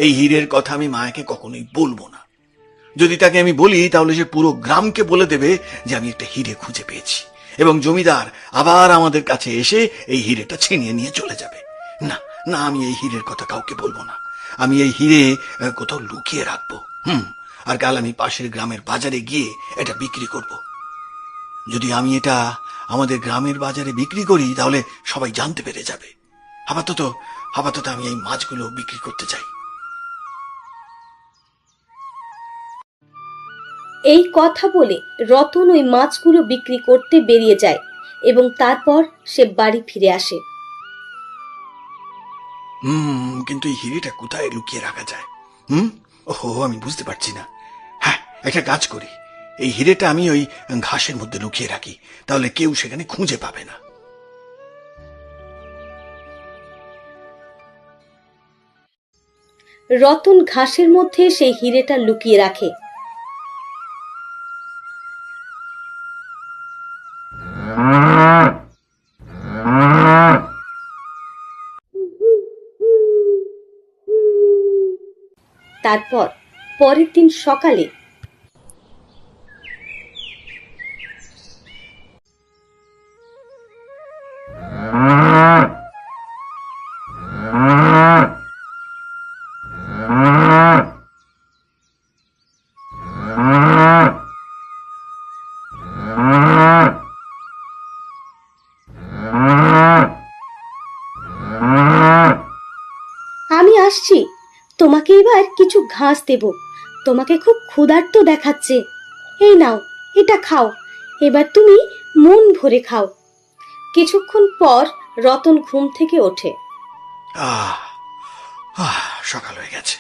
এই হীরের কথা আমি মায়াকে কখনোই বলবো না। যদি তাকে আমি বলি তাহলে সে পুরো গ্রামকে বলে দেবে যে আমি একটা হীরে খুঁজে পেয়েছি, এবং জমিদার আবার আমাদের কাছে এসে এই হীরেটা ছিনিয়ে নিয়ে চলে যাবে। না না, আমি এই হীরের কথা কাউকে বলবো না। আমি এই হীরে কোথাও লুকিয়ে রাখবো। আর কাল আমি পাশের গ্রামের বাজারে গিয়ে এটা বিক্রি করব। যদি আমি এটা আমাদের গ্রামের বাজারে বিক্রি করি তাহলে সবাই জানতে পেরে যাবে। আপাতত আপাতত আমি এই মাছগুলো বিক্রি করতে চাই। এই কথা বলে রতন ওই মাছগুলো বিক্রি করতে বেরিয়ে যায় এবং তারপর সে বাড়ি ফিরে আসে। কিন্তু এই হিরেটা কোথায় লুকিয়ে রাখা যায়? ওহো, আমি বুঝতে পারছি না। হ্যাঁ, একটা কাজ করি, এই হিরেটা আমি ওই ঘাসের মধ্যে লুকিয়ে রাখি, তাহলে কেউ সেখানে খুঁজে পাবে না। রতন ঘাসের মধ্যে সেই হিরেটা লুকিয়ে রাখে। তারপর পরের দিন সকালে আমি আসছি, তোমাকে এবার কিছু ঘাস দেব। তোমাকে খুব ক্ষুধার্ত দেখাচ্ছে, এই নাও, এটা খাও। এবার তুমি মন ভরে খাও। কিছুক্ষণ পর রতন ঘুম থেকে ওঠে। আহ আহ সকাল হয়ে গেছে।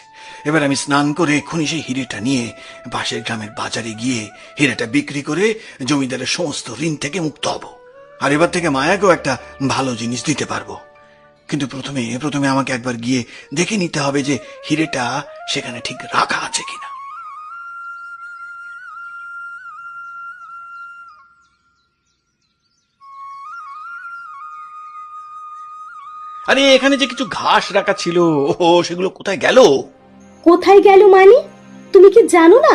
এবার আমি স্নান করে এক্ষুনি সেই হিরেটা নিয়ে পাশের গ্রামের বাজারে গিয়ে হিরেটা বিক্রি করে জমিদারের সমস্ত ঋণ থেকে মুক্ত হব। আর এবার থেকে মায়াকেও একটা ভালো জিনিস দিতে পারবো। কিন্তু প্রথমে আমাকে একবার গিয়ে দেখে নিতে হবে যে হিরেটা সেখানে ঠিক রাখা আছে কিনা। আরে, এখানে যে কিছু ঘাস রাখা ছিল, ও সেগুলো কোথায় গেল? কোথায় গেল মানে? তুমি কি জানো না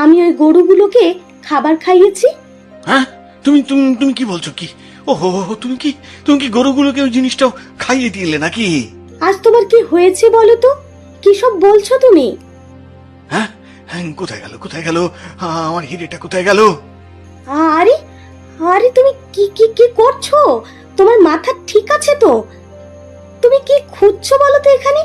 আমি ওই গরুগুলোকে খাবার খাইয়েছি? হ্যাঁ, তুমি তুমি তুমি কি বলছো? কি? ওহো, তুমি কি গরুগুলোকে ওই জিনিসটাও খাইয়ে দিলে নাকি? আজ তোমার কি হয়েছে বলো তো? কি সব বলছো তুমি? হ্যাঁ হ্যাঁ, কোথায় গেল আমার হিরেটা? কোথায় গেল? আরে আরে, তুমি কি কি কি করছো? তোমার মাথা ঠিক আছে তো? তুমি কি খুঁজছো বলো তো এখানে?